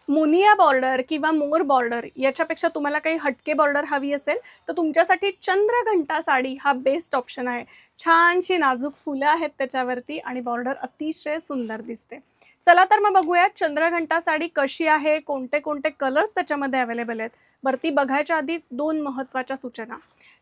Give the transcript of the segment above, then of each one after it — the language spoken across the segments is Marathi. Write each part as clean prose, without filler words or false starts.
मुनिया बॉर्डर किंवा मोर बॉर्डर याच्यापेक्षा तुम्हाला काही हटके बॉर्डर हवी असेल तर तुमच्यासाठी चंद्रघंटा साडी हा बेस्ट ऑप्शन आहे। छानशी नाजूक फुलं आहेत त्याच्यावरती आणि बॉर्डर अतिशय सुंदर दिसते। चला तर मग बघूया चंद्रघंटा साडी कशी आहे, कोणते कोणते कलर्स त्याच्यामध्ये अवेलेबल आहेत। वरती बघायच्या आधी दोन महत्त्वाच्या सूचना।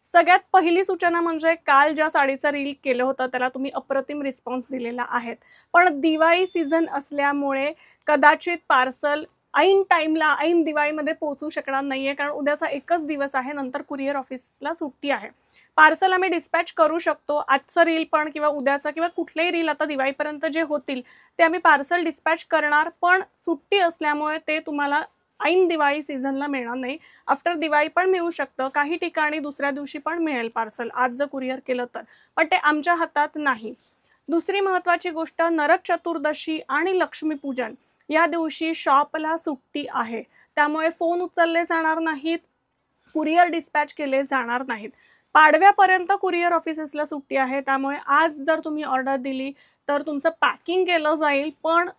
सगळ्यात पहिली सूचना म्हणजे काल ज्या साडीचं रील केलं होतं त्याला तुम्ही अप्रतिम रिस्पॉन्स दिलेला आहे, पण दिवाळी सीझन असल्यामुळे कदाचित पार्सल ऐन टाइमला ऐन दिवाळीमध्ये पोहोचू शकणार नाहीये, कारण उद्याचा एकच दिवस आहे, नंतर कुरिअर ऑफिसला सुट्टी आहे। पार्सल आम्ही डिस्पॅच करू शकतो, आजचं रील पण किंवा उद्याचा किंवा कुठलेही रील आता दिवाळीपर्यंत जे होतील ते आम्ही पार्सल डिस्पॅच करणार, पण सुट्टी असल्यामुळे ते तुम्हाला ऐन दिवाळी सीझनला मिळणार नाही। आफ्टर दिवाळी पण मिळू शकतं, काही ठिकाणी दुसऱ्या दिवशी पण मिळेल पार्सल आज जर कुरिअर केलं तर, पण ते आमच्या हातात नाही। दुसरी महत्त्वाची गोष्ट, नरक चतुर्दशी आणि लक्ष्मीपूजन या दिवशी शॉपला सुट्टी आहे, त्यामुळे फोन उचलले जाणार नाहीत, कुरिअर डिस्पॅच केले जाणार नाहीत। पाडव्यापर्यंत कुरिअर ऑफिसेसला सुट्टी आहे, त्यामुळे आज जर तुम्ही ऑर्डर दिली तर तुमचं पॅकिंग केलं जाईल, पण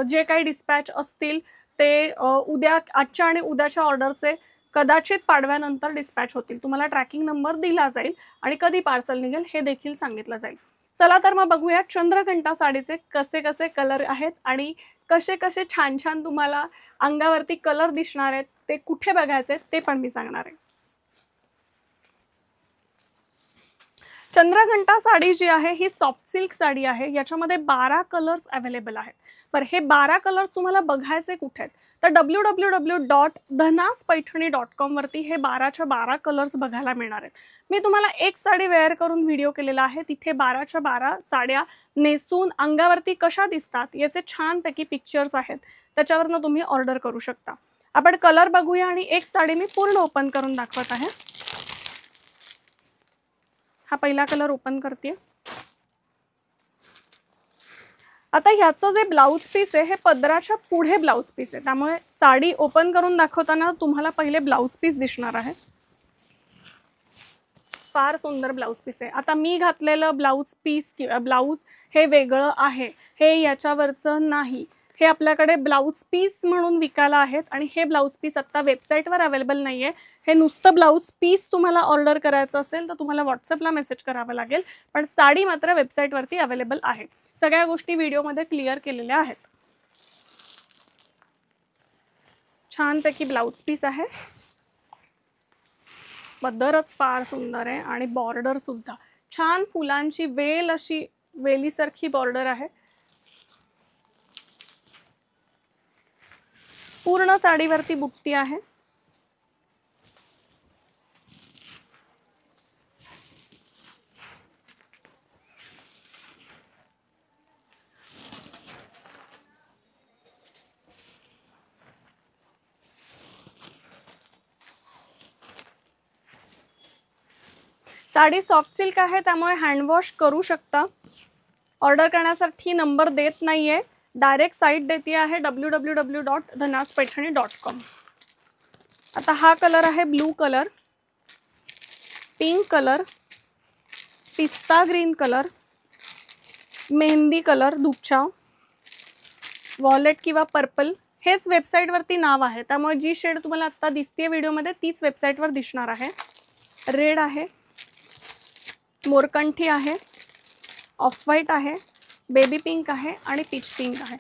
जे काही डिस्पॅच असतील ते उद्या आजच्या आणि उद्याच्या ऑर्डरचे कदाचित पाडव्यानंतर डिस्पॅच होतील। तुम्हाला ट्रॅकिंग नंबर दिला जाईल आणि कधी पार्सल निघेल हे देखील सांगितलं जाईल। चला तर मग बघूया चंद्रघंटा साडीचे कसे कसे कलर आहेत आणि कसे कसे छान छान तुम्हाला अंगावरती कलर दिसणार आहेत, ते कुठे बघायचे ते पण मी सांगणार आहे। चंद्रघंटा साडी जी आहे ही सॉफ्ट सिल्क साडी आहे, याच्यामध्ये 12 कलर्स अवेलेबल आहेत। पर हे 12 कलर्स तुम्हाला बघायचे कुठे आहेत तर www.dhanaspaithani.com वरती हे 12च्या 12 कलर्स बघायला मिळणार आहेत। मी तुम्हाला एक साडी वेअर करून व्हिडिओ केलेला आहे, तिथे 12च्या 12 साड्या नेसून अंगावरती कशा दिसतात याचे छानपैकी पिक्चर्स आहेत, त्याच्यावरनं तुम्ही ऑर्डर करू शकता। आपण कलर बघूया आणि एक साडी मी पूर्ण ओपन करून दाखवत आहे। हा पहिला कलर ओपन करते। आता ह्याचं जे ब्लाउज पीस आहे हे पदराच्या पुढे ब्लाउज पीस आहे, त्यामुळे साडी ओपन करून दाखवताना तुम्हाला पहिले ब्लाउज पीस दिसणार आहे। फार सुंदर ब्लाउज पीस आहे। आता मी घातलेलं ब्लाउज पीस किंवा ब्लाउज हे वेगळं आहे, हे याच्यावरचं नाही, हे आपल्याकडे ब्लाउज पीस म्हणून विकायला आहेत आणि हे ब्लाउज पीस आता वेबसाईटवर अवेलेबल नाहीये। हे नुसतं ब्लाउज पीस तुम्हाला ऑर्डर करायचं असेल तर तुम्हाला व्हॉट्सअपला मेसेज करावा लागेल, पण साडी मात्र वेबसाईटवरती अवेलेबल आहे। सगळ्या गोष्टी व्हिडिओमध्ये क्लिअर केलेल्या आहेत। छानपैकी ब्लाउज पीस आहे, पदरच फार सुंदर आहे आणि बॉर्डर सुद्धा छान फुलांची वेल अशी वेलीसारखी बॉर्डर आहे। पूर्ण साडीवरती बुट्टी आहे। साडी सॉफ्ट सिल्क आहे, त्यामुळे हँडवॉश करू शकता। ऑर्डर करण्यासाठी नंबर देत नाहीये, डायरेक्ट साइट देते आहे www.dhanaspaithani.com। आता हा कलर आहे ब्लू कलर, पिंक कलर, पिस्ता ग्रीन कलर, मेहंदी कलर, धूपछाव, वॉलेट किंवा पर्पल, हेच वेबसाईटवरती नाव आहे, त्यामुळे जी शेड तुम्हाला आता दिसते व्हिडिओमध्ये तीच वेबसाईटवर दिसणार आहे। रेड आहे, मोरकंठी आहे, ऑफ व्हाईट आहे, बेबी पिंक आहे आणि पीच पिंक आहे।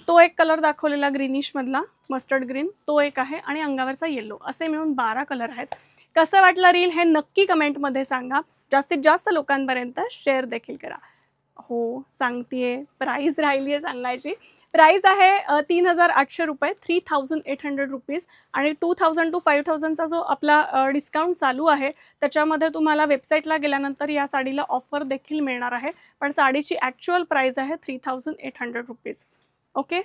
तो एक कलर दाखवलेला ग्रीनिश मधला मस्टर्ड ग्रीन तो एक आहे आणि अंगावरचा येलो, असे मिळून 12 कलर आहेत। कसं वाटलं रील हे नक्की कमेंटमध्ये सांगा, जास्तीत जास्त लोकांपर्यंत शेअर देखील करा। हो सांगतेय, प्राइस राहिली आहे सांगायची। प्राइस आहे 3800 रुपये, 3800 रुपीज आणि 2000 to 5000चा जो आपला डिस्काउंट चालू आहे त्याच्यामध्ये तुम्हाला वेबसाईटला गेल्यानंतर या साडीला ऑफर देखील मिळणार आहे, पण साडीची ॲक्च्युअल प्राइस आहे 3800 रुपीज। ओके,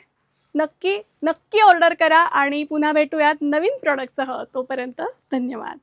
नक्की नक्की ऑर्डर करा आणि पुन्हा भेटूयात नवीन प्रोडक्टसह। तोपर्यंत धन्यवाद।